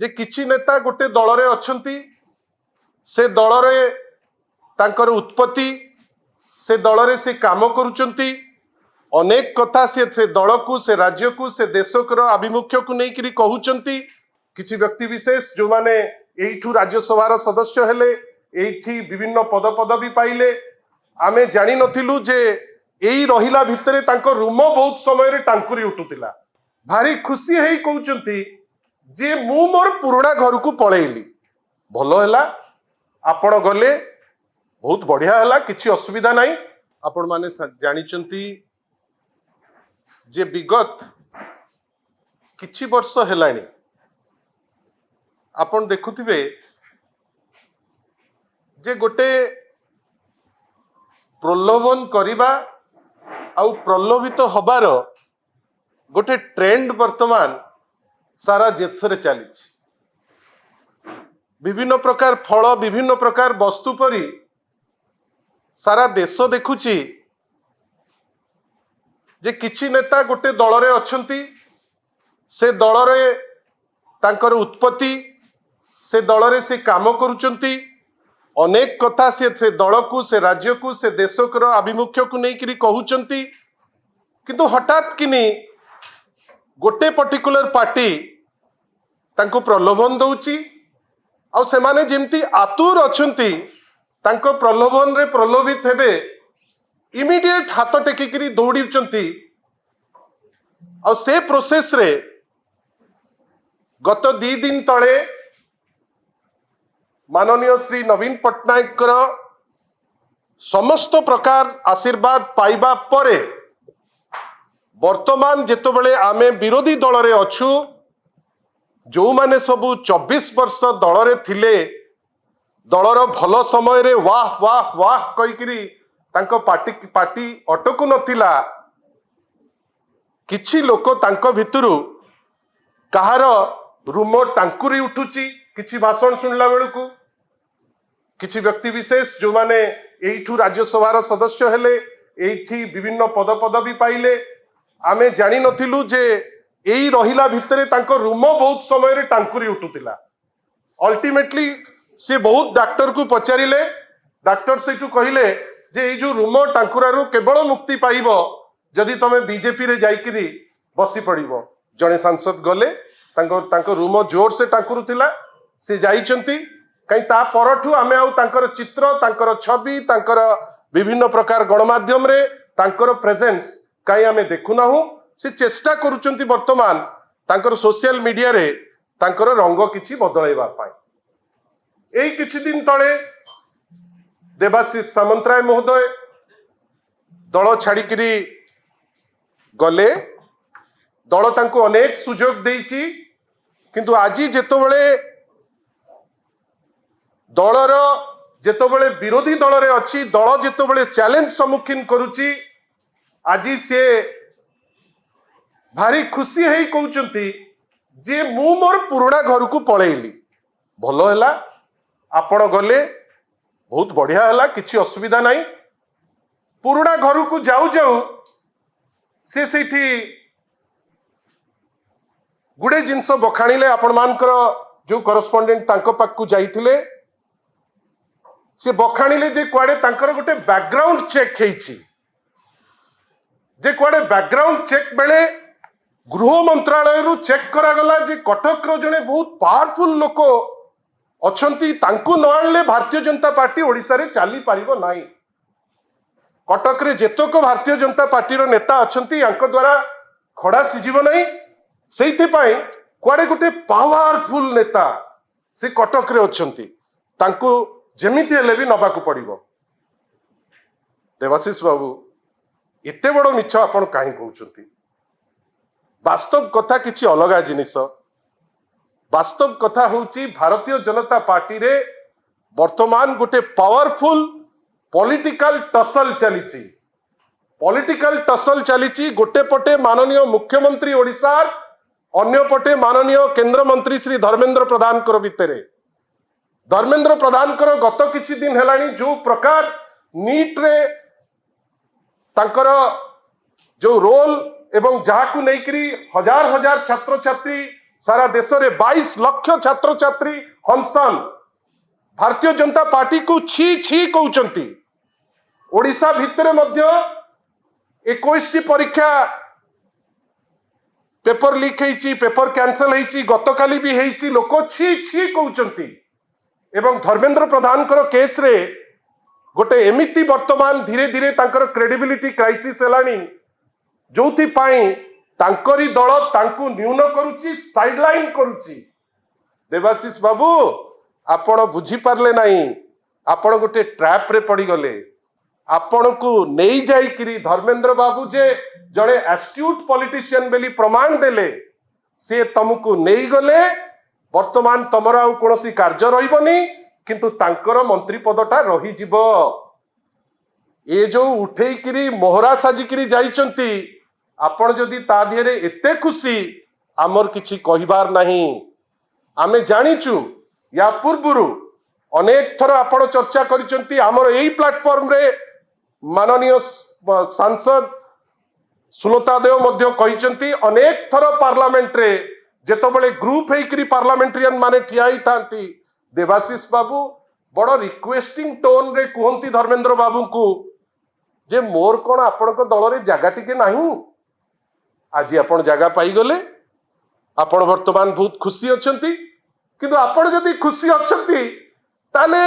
जे किछि नेता गोटे दल रे अछंती से दल रे तांकर उत्पत्ति से दल रे से काम करूचंती अनेक कथा से दल को से राज्य को से देश को आभिमुख्य को लेकिन कहउचंती किछि व्यक्ति विशेष जो माने एठू राज्यसभा सदस्य हेले एठी विभिन्न पद पदवी पाइले आमे जानि नथिलु जे एई रहिला भितरे तांको रूम बहुत समय रे टांकुरी उठुतिला भारी खुशी हेई कहउचंती जे मु मोर पुराना घर को पळेइली भलो हैला आपण गले बहुत बढ़िया हैला किछि असुविधा नाही आपण माने जानिचंती जे विगत किछि वर्ष हेलानी आपण देखुथिबे जे गोटे प्रलोभन करिबा आउ प्रलोभित हबार गोटे ट्रेंड वर्तमान सारा देश रे चली विभिन्न प्रकार फल विभिन्न प्रकार वस्तु परी सारा देश देखुची जे किछि नेता गोटे दल रे अछंती से दल रे तांकर उत्पत्ति से दल रे से काम करूचंती अनेक कथा से दल को से राज्य को से देश को आभिमुख्य को लेकिन कहउचंती किंतु हठात किनी गोटे पर्टिकुलर पार्टी तांको प्रलोभन दउची आ से माने जेमती आतुर अछंती तांको प्रलोभन रे प्रलोभित हेबे इमीडिएट हाथ टेकिकरी दौड़ुचंती आ से प्रोसेस रे गत 2 दिन तले माननीय श्री नवीन पट्टनायक समस्त प्रकार आशीर्वाद पाइबा परे वर्तमान जेतबेले आमे विरोधी दल रे अछु जो माने सबु 24 वर्ष दल रे थिले दलर भल समय रे वाह वाह वाह कहिकरी तांको पार्टी अटकु नथिला किछि लोक तांको भितरु कहार रूम टांकुरी उठुची किछि भाषण सुनला बेलकु किछि व्यक्ति विशेष जो माने एठू राज्यसभा सदस्य हेले एठी विभिन्न पद पदवी पाइले आमे जानि नथिलु जे एई रहिला भितरे तांको रूम बहुत समय रे टांकुरी उठुतिला अल्टीमेटली से बहुत डॉक्टर को पचारिले डॉक्टर सेठू कहिले जे एई जो रूम टांकुरारू केवल मुक्ति पाइबो जदि तमे बीजेपी रे जाइकिरी बसी पड़िबो जने सांसद गले तांको रूम जोर से टांकुरुतिला से जाइचंती कहीं ता परठू आमे आउ तांकर चित्र तांकर छवि तांकर विभिन्न प्रकार गणमाध्यम रे तांकर प्रेजेंस कहीं आमे देखुना हूं से चेष्टा करूचंती वर्तमान तांकर सोशल मीडिया रे तांकर रंग किछि बदलाइबा पाई एई किछि दिन तळे देवाशीष सामंतराय महोदय दल छाड़िकी गले दल तांको अनेक सुजोग देइछि किंतु आजी जेतबेले दलर जेतबेले विरोधी दल रे अछि दल जेतबेले चैलेंज सम्मुखीन करूची आजी से भारी खुशी हेई कहउचंती जे मु मोर पुराना घर को पळेइली भलो हैला आपण गले बहुत बढ़िया हैला किछि असुविधा नाही पुराना घर को जाऊ जाऊ से सेठी गुडे जिनस बखाणिले आपण मानकर जो करस्पोंडेंट तांको पाक को जाइथिले से बखाणिले जे कुआडे तांकर गोटे बैकग्राउंड चेक हेइछि जे कुआडे बैकग्राउंड चेक बेले गृह मंत्रालय रु चेक करा गला जे कटक रो जने बहुत पावरफुल लोक अछंती तांको न आनले भारतीय जनता पार्टी ओडिसा रे चाली पारिबो नाही कटक रे जेतक भारतीय जनता पार्टी रो नेता अछंती यांको द्वारा खड़ा सिजिबो नाही सेइथे पाई कुआडे गोटे पावरफुल नेता से कटक रे अछंती तांको जेमिति हेले भी नबाकू पड़िबो देवाशीष बाबू एते बड़ मिछ आपण काहे कहउचंती वास्तव कथा किछि अलगा जिनिस वास्तव कथा होउची भारतीय जनता पार्टी रे वर्तमान गोटे पावरफुल पॉलिटिकल टसल चलीची गोटे पटे माननीय मुख्यमंत्री ओडिशा अन्य पटे माननीय केंद्र मंत्री श्री धर्मेंद्र प्रधान कर भितरे धर्मेंद्र प्रधान कर गत किछि दिन हेलानी जो प्रकार नीट रे तांकर जो रोल एवं जहाकू नैकरी हजार हजार छात्र छात्री सारा देश में 22 लाख छात्र छात्री हंसन भारतीय जनता पार्टी को छी छी कहउचंती। ओडिशा भितर मध्य 21 परीक्षा पेपर लीक होईची, पेपर कैंसल होईची, गतकाली भी होईची, लोक छी छी कहउचंती। एवं धर्मेंद्र प्रधान कर केस रे गोटे एमिति वर्तमान धीरे धीरे तांकर क्रेडिबिलिटी क्राइसिस हेलानी, जोथि पाई तांकरी दल तांकु न्यून करुची, साइडलाइन करुची। देवाशीष बाबू आपण बुझी पारले नहीं, आपण गोटे ट्रैप रे पड़ी गले। आपण को नहीं जाई किरी धर्मेंद्र बाबू जे जड़े एस्ट्यूट पॉलिटिशियन बेली प्रमाण देले, से तुमको नहीं गले। वर्तमान तमर आउ कोनोसी कार्य रहिबनी, किंतु तांकर मंत्री पदटा रही जीव। ए जो उठेई किरी मोहरा साजी किरी जाइचंती, आपण जदि ता दिहरे एते खुशी, आमर किछि कहिबार नहीं। आमे जानिचु या पूर्वरु अनेक थर आपण चर्चा करिचंती। आमर एई प्लेटफॉर्म रे माननीय सांसद सुलता देव मध्य कहिचंती, अनेक थर पार्लियामेंट रे जेतबेले ग्रुप हेकरी पार्लियामेंटेरियन माने ठियाई थांती, देवाशीष बाबू बड़ रिक्वेस्टिंग टोन रे कहती धर्मेंद्र बाबू को जे मोर कोन आपण को दल रे जगह टिके नहीं। आज आपण जगह पाई गले, आपण वर्तमान बहुत खुशी अछंती। किंतु आपण जदि खुशी अछंती ताले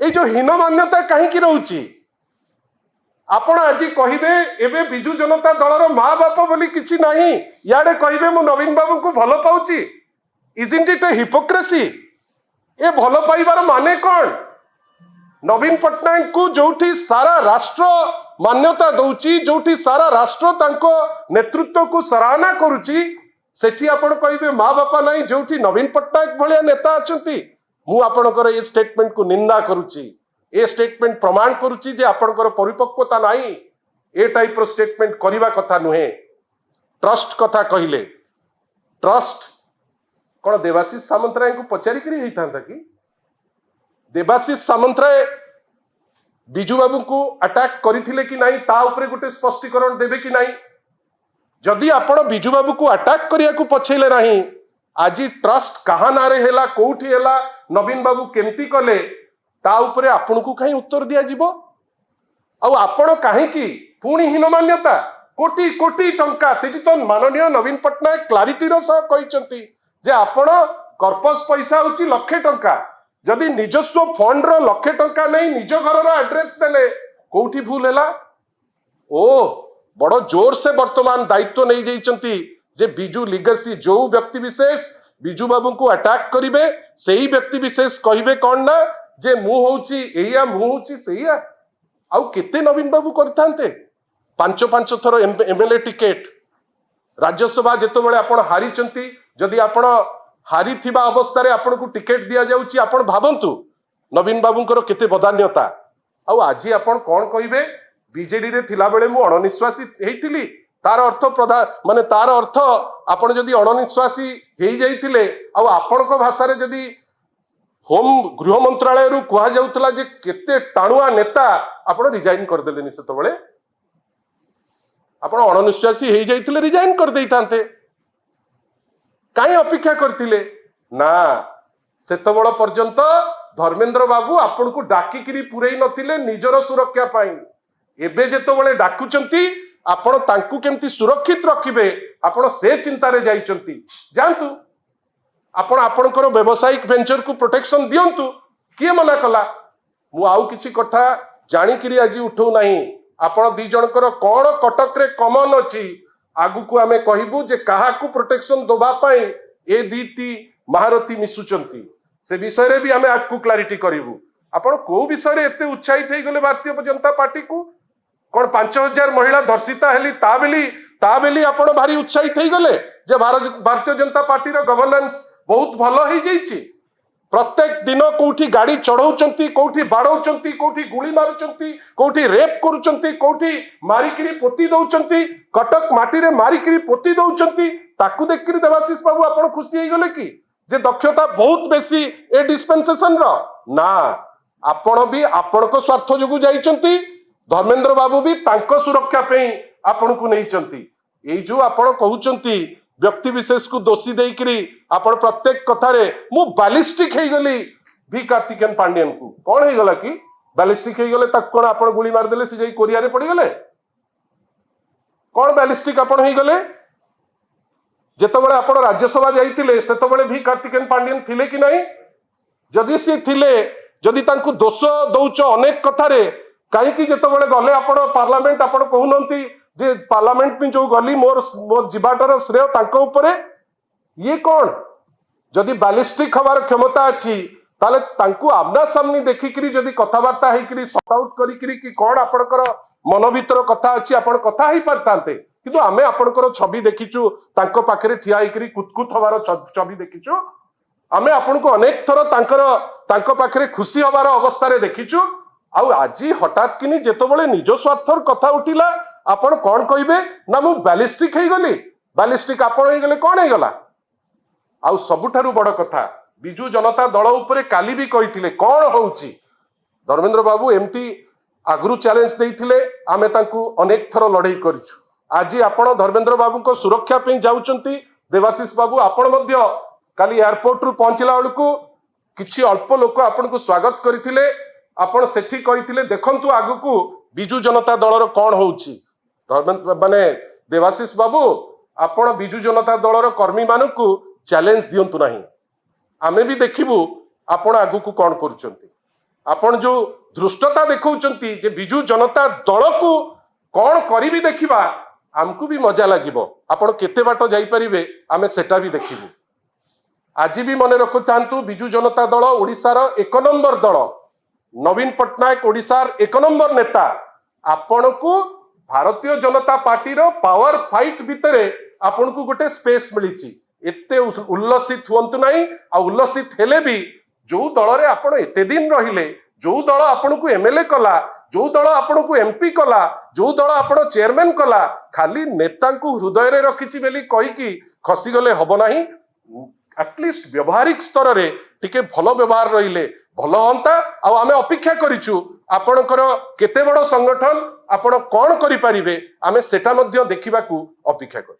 ए जो हीन मान्यता काहे की रहउची? आपण आज कहिबे एबे बिजू जनता दलर माँ बाप बोली किछि नहीं, याडे कहिबे मु नवीन बाबू को भलो पाउची। Isn't it a hypocrisy? ए भलो पाइबार माने कौन? नवीन पट्टनायक को जोठी सारा राष्ट्र मान्यता दउची, जोठी सारा राष्ट्र तांको नेतृत्व को सराहना करूची, सेठी आपण कहिबे माँ बापा नहीं। जोठी नवीन पट्टनायक भलिया नेता अछंती, मु आपणकर ए स्टेटमेंट को निंदा करूची। ए स्टेटमेंट प्रमाण करूची जे आपणकर परिपक्वता नहीं। ए टाइप रो स्टेटमेंट करिवा कथा नुहे। ट्रस्ट कथा कहिले, ट्रस्ट कौन देवाशीष सामंतराय को पचारि करी होई थांता कि? देवाशीष सामंतराय बिजू बाबू को अटैक करिथिले कि नहीं, ता उपरे गोटे स्पष्टीकरण देबे कि नहीं? जदि आपण बिजू बाबू को अटैक करिया को पछेले नहीं, आज ट्रस्ट कहा नारे हेला, कोठी हेला, नवीन बाबू केमती कले, ता उपरे आपण को कहीं उत्तर दिया जीवो? आउ आपण काहे की पुणी हीन मान्यता कोटी कोटी टंका सेठी तो माननीय नवीन पट्टनायक क्लारिटी रो सह कहिसंती जे आपण कर्पस पैसा होची लाख टंका, जदि निजस्व फंड रो लाख टंका नहीं निज घर रो एड्रेस देले कोठी भूल हैला? ओ बड़ जोर से वर्तमान दायित्व नहीं जाइचंती जे बिजू लिगेसी जो व्यक्ति विशेष बिजू बाबू को अटैक करिवे, सेही व्यक्ति विशेष कहिबे कोन ना जे मु होची एया मु होची सेया। आउ केते नवीन बाबू करथांते 5-5 थर एमएलए टिकेट राज्यसभा जेतो बेले आपण हारिचंती, जदि आपण हारी थिबा अवस्था रे आपण को टिकेट दिया जाउची, आपण भाबंतु नवीन बाबूंकर केते बदान्यता। आउ आज आपण कोन कहिबे बीजेडी रे थिला बेले मु अणनिश्वासी हेइतिली, तार अर्थ प्रधान माने तार अर्थ आपण जदि अणनिश्वासी हेइ जाइतिले, आउ आपण को भाषा रे जदि होम गृह मंत्रालय रु कहा जाउतला जे केते टाणुआ नेता आपण रिजाइन कर देलेनी, सेतो बेले आपण अणनिश्वासी हेइ जाइतिले रिजाइन कर देइतांते, काई अपेक्षा करथिले ना? सेतो बड़ पर्यंत धर्मेंद्र बाबू आपण को डाकी किरी पुरई नथिले निजर सुरक्षा पाई। एबे जेतो बेले डाकुचंती आपण तांकु केमती सुरक्षित रखिबे, आपण से चिंता रे जाइचंती। जानतु आपण आपणकर व्यावसायिक वेंचर को प्रोटेक्शन दियंतु, किए मना कला? मु आउ किछि कथा जानी किरी आज उठौ नाही। आपण दी जनकर कोन कटक रे कमन अछि, आगु को हमें कहिबु जे काहा को प्रोटेक्शन दोबा पाई ए दीटी महारथी मिसुचंती, से विषय रे भी हमें आगु क्लैरिटी करिवु। आपण को विषय रे एते उत्साहित हे गले भारतीय जनता पार्टी को? कोन 5000 महिला धर्षिता हेली ता बेली आपण भारी उत्साहित हे गले जे भारतीय जनता पार्टी रो गवर्नेंस बहुत भलो ही जाइछि? प्रत्येक दिन कोठी गाड़ी चढ़ाउचंती, कोठी बाड़ाउचंती, कोठी गुली मारुचंती, कोठी रेप करूचंती, कोठी मारिकिरी पोती दउचंती, कटक माटी रे मारिकिरी पोती दउचंती, ताकू देखिरी देवाशीष बाबू आपण खुशी हे गले कि जे दक्षता बहुत बेसी ए डिस्पेंसेशन रो? ना, आपण भी आपण को स्वार्थ जोगु जाइचंती, धर्मेंद्र बाबू भी तांको सुरक्षा पे आपण को नहींचंती। एई जो आपण कहउचंती व्यक्ति विशेष को दोषी देकरी आपण प्रत्येक कथारे मु बैलिस्टिक हे गली भी कार्तिकेयन पांडियन को कौन हे गला कि बैलिस्टिक हे गले तक कोन आपण गुली मार देले से जाई कोरिया रे पड़ी गले कौन बैलिस्टिक आपण हे गले जेतबेले आपण राज्यसभा जाइतिले सेतबेले भी कार्तिकेयन पांडियन थिले कि नहीं जदि से थिले जदि तांकु दोष दउच अनेक कथारे कहीं जेतबेले गले आपण पार्लियामेंट आपण कहउनंती जे पार्लियामेंट में जो गली मोर जीवाटर श्रेय तांको ऊपरे ये कौन जदि बैलिस्टिक हमार क्षमता अच्छी ताले तांकु आमना सामने देखिकरी जदि कथावार्ता हेकरी सॉर्ट आउट करिकरी कि कौन आपणकर मन भीतर कथा अच्छी आपण कथा ही पारतांते किंतु आमे आपणकर छवि देखिचु तांको पाखरे ठिया हेकरी कुतकुत हवार छवि देखिचु आमे आपनको अनेक थर तांको पाखरे खुशी हवार अवस्था रे देखिचु आउ आज हठात किनी जेतबेले निज स्वार्थर कथा उठिला आपण कौन कहिबे ना मु बैलिस्टिक हे गली बैलिस्टिक आपण हे गले कौन हे गला आउ सबुठारु बड़ कथा बिजू जनता दल उपरे काली भी कहिथिले कौन होउची धर्मेंद्र बाबू एमती आगुरु चैलेंज देइथिले आमे तांकु अनेक थर लड़ाई करिछु आज आपण धर्मेंद्र बाबू को सुरक्षा पे जाउचंती देवाशीष बाबू आपण मध्य काली एयरपोर्ट रु पहुंचला बेलकु किछि अल्प लोक आपण को स्वागत करिथिले आपण सेठी कहिथिले देखंतु आगुकु बिजू जनता दलर कौन होउची धर्मेंद्र माने देवाशीष बाबू आपण बिजू जनता दलर कर्मी मानकु चैलेंज दियंतु नाही आमे भी देखिबु आपण आगुकु कौन करूचंती आपण जो धृष्टता देखौचंती जे बिजू जनता दल को कौन करी भी देखिबा हमकु भी मजा लागिबो आपण केते बाट जाई परिबे आमे सेटा भी देखिबु आज भी मने रखु चाहतु बिजू जनता दल ओडिसा रो 1 नंबर दल नवीन पट्टनायक ओडिसार 1 नंबर नेता आपण को भारतीय जनता पार्टी रो पावर फाइट भितरे आपण को गोटे स्पेस मिली एते उल्लसित हुंतु नहीं आ उल्लसित हेले भी जो दल रे आपण एते दिन रहिले जो दल आपण को एमएलए कला जो दल आपण को एमपी कला जो दल आपण चेयरमैन कला खाली नेता को हृदय रे रखिछि बेली कहि कि खसी गले हबो नाही एटलिस्ट व्यवहारिक स्तर रे टिके भलो व्यवहार रहिले भलो हंता आ आमे अपेक्षा करिछु आपणकर केते बड़ संगठन आपण कोन करि परिबे आमे सेटा मध्य देखिबाकू अपेक्षा करिछु।